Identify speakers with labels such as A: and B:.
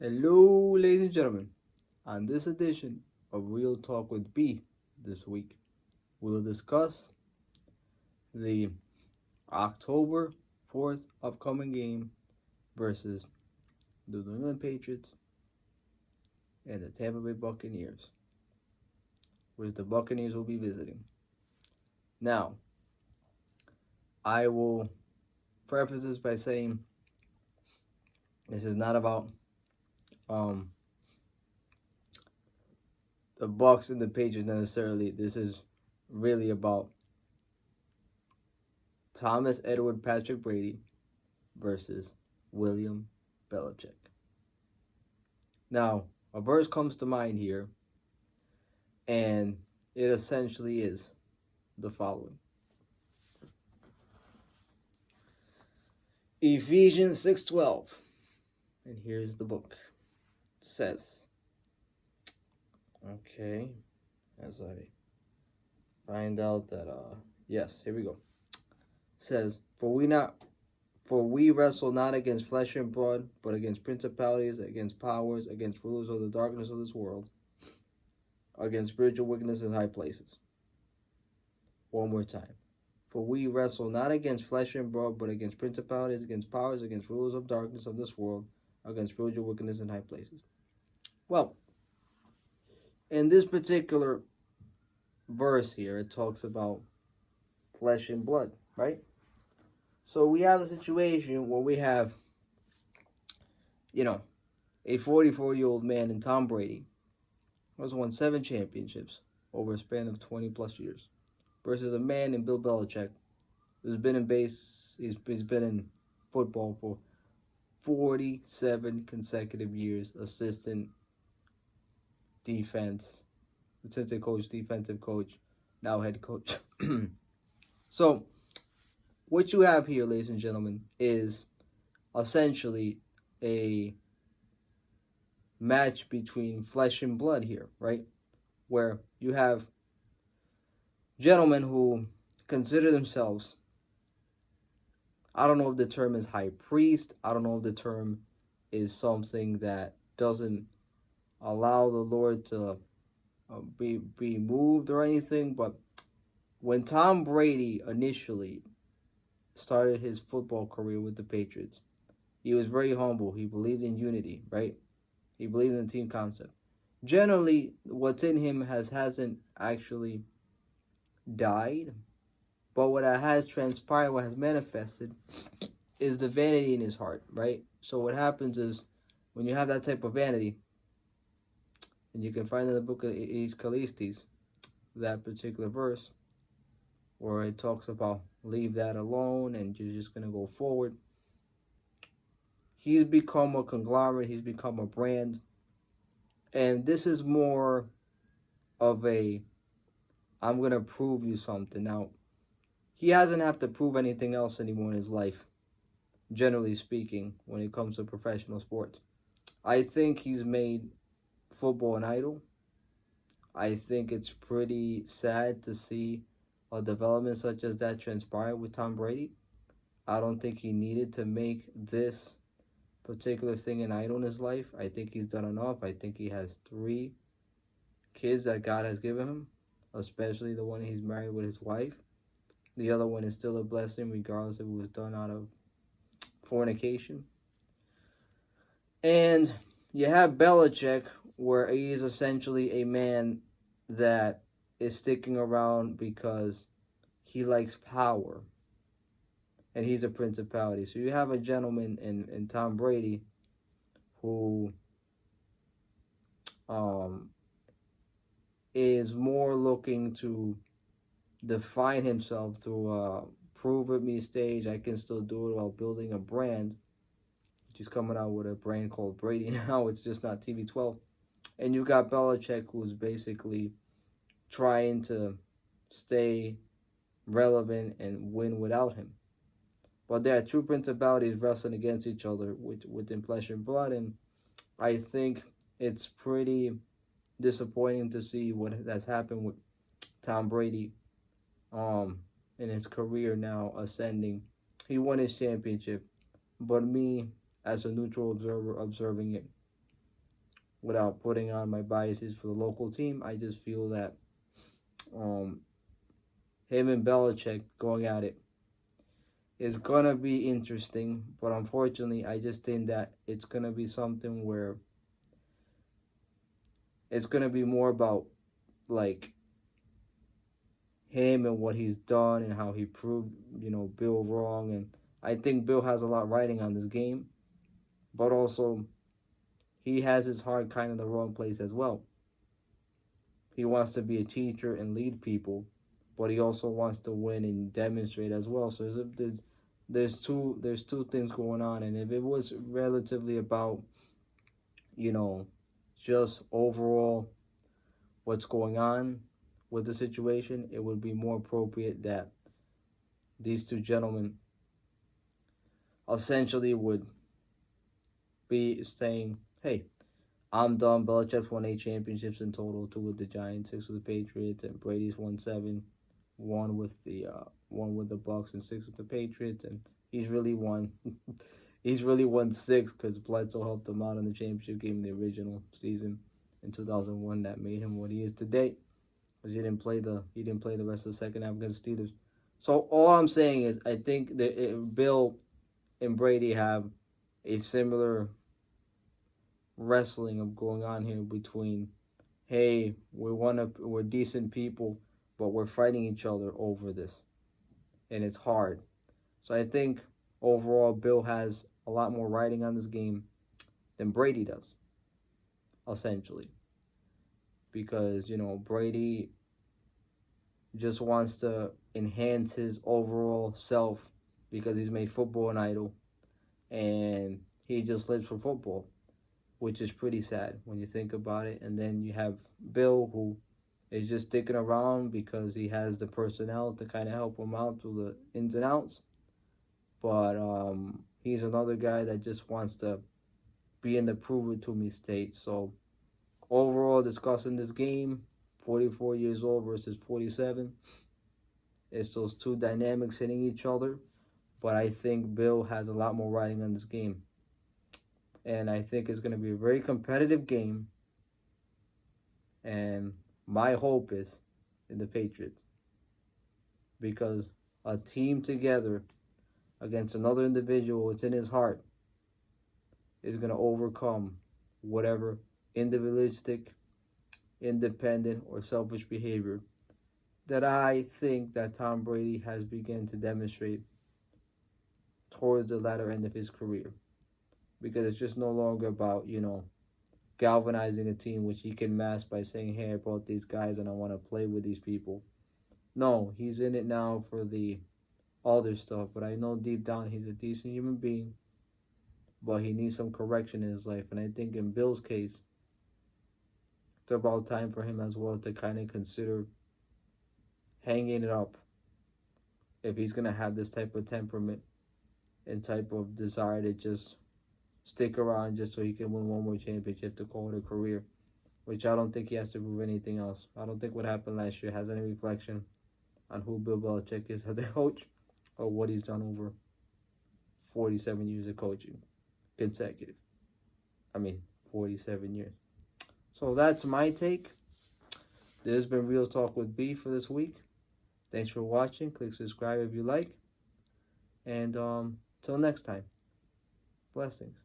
A: Hello, ladies and gentlemen. On this edition of Real Talk with B this week, we will discuss the October 4th upcoming game versus the New England Patriots and the Tampa Bay Buccaneers, which the Buccaneers will be visiting. Now, I will preface this by saying this is not about the Bucks and the Patriots necessarily. This is really about Thomas Edward Patrick Brady versus William Belichick. Now, a verse comes to mind here, and it essentially is the following. Ephesians 6:12. And here's the book. It says, okay, as I find out that yes, here we go. It says, For we wrestle not against flesh and blood, but against principalities, against powers, against rulers of the darkness of this world, against spiritual wickedness in high places. One more time. For we wrestle not against flesh and blood, but against principalities, against powers, against rulers of darkness of this world, against spiritual wickedness in high places. Well, in this particular verse here, it talks about flesh and blood, right? So we have a situation where we have, a 44-year-old man in Tom Brady who has won 7 championships over a span of 20 plus years, versus a man in Bill Belichick who's been he's been in football for 47 consecutive years, assistant defense, assistant coach, defensive coach, now head coach. So what you have here, ladies and gentlemen, is essentially a match between flesh and blood here, right? Where you have gentlemen who consider themselves, I don't know if the term is high priest, I don't know if the term is something that doesn't allow the Lord to be moved or anything, but when Tom Brady initially started his football career with the Patriots, he was very humble. He believed in unity, right? He believed in the team concept. Generally, what's in him hasn't actually died, but what has transpired, what has manifested, is the vanity in his heart, right? So what happens is, when you have that type of vanity, and you can find in the book of Ecclesiastes that particular verse where it talks about leave that alone and you're just going to go forward. He's become a conglomerate. He's become a brand. And this is more of a, I'm going to prove you something. Now, he hasn't have to prove anything else anymore in his life, generally speaking, when it comes to professional sports. I think he's made football an idol. I think it's pretty sad to see a development such as that transpire with Tom Brady. I don't think he needed to make this particular thing an idol in his life. I think he's done enough. I think he has 3 kids that God has given him, especially the one he's married with his wife. The other one is still a blessing, regardless if it was done out of fornication. And you have Belichick, where he is essentially a man that is sticking around because he likes power. And he's a principality. So you have a gentleman in Tom Brady who is more looking to define himself through a prove it me stage. I can still do it while building a brand. He's coming out with a brand called Brady now. It's just not TB12. And you got Belichick, who's basically trying to stay relevant and win without him. But there are 2 principalities wrestling against each other within flesh and blood, and I think it's pretty disappointing to see what has happened with Tom Brady in his career now ascending. He won his championship, but me, as a neutral observer observing it, without putting on my biases for the local team, I just feel that um, him and Belichick going at it is gonna be interesting. But unfortunately, I just think that it's gonna be something where it's gonna be more about like him and what he's done and how he proved, Bill wrong. And I think Bill has a lot riding on this game, but also he has his heart kind of the wrong place as well. He wants to be a teacher and lead people, but he also wants to win and demonstrate as well. So there's two things going on. And if it was relatively about, you know, just overall what's going on with the situation, it would be more appropriate that these two gentlemen essentially would be saying, "Hey, I'm done. Belichick's won 8 championships in total: 2 with the Giants, 6 with the Patriots, and Brady's won 7, one with the Bucks, and 6 with the Patriots, and he's really won." He's really won 6 because Bledsoe helped him out in the championship game in the original season in 2001 that made him what he is today. Because he didn't play the rest of the second half against the Steelers. So all I'm saying is I think that Bill and Brady have a similar wrestling of going on here between, hey, we're decent people, but we're fighting each other over this, and it's hard. So I think overall Bill has a lot more riding on this game than Brady does, essentially, because Brady just wants to enhance his overall self because he's made football an idol, and he just lives for football, which is pretty sad when you think about it. And then you have Bill, who is just sticking around because he has the personnel to kind of help him out through the ins and outs. But he's another guy that just wants to be in the prove it to me state. So overall, discussing this game, 44 years old versus 47, it's those two dynamics hitting each other. But I think Bill has a lot more riding on this game. And I think it's going to be a very competitive game. And my hope is in the Patriots. Because a team together against another individual, it's in his heart, is going to overcome whatever individualistic, independent, or selfish behavior that I think that Tom Brady has begun to demonstrate towards the latter end of his career. Because it's just no longer about, galvanizing a team, which he can mask by saying, hey, I brought these guys and I want to play with these people. No, he's in it now for the other stuff. But I know deep down he's a decent human being, but he needs some correction in his life. And I think in Bill's case, it's about time for him as well to kind of consider hanging it up if he's going to have this type of temperament and type of desire to just stick around just so he can win one more championship to call it a career, which I don't think he has to prove anything else. I don't think what happened last year has any reflection on who Bill Belichick is as a coach or what he's done over 47 years of coaching consecutive. 47 years. So that's my take. This has been Real Talk with B for this week. Thanks for watching. Click subscribe if you like. And till next time. Blessings.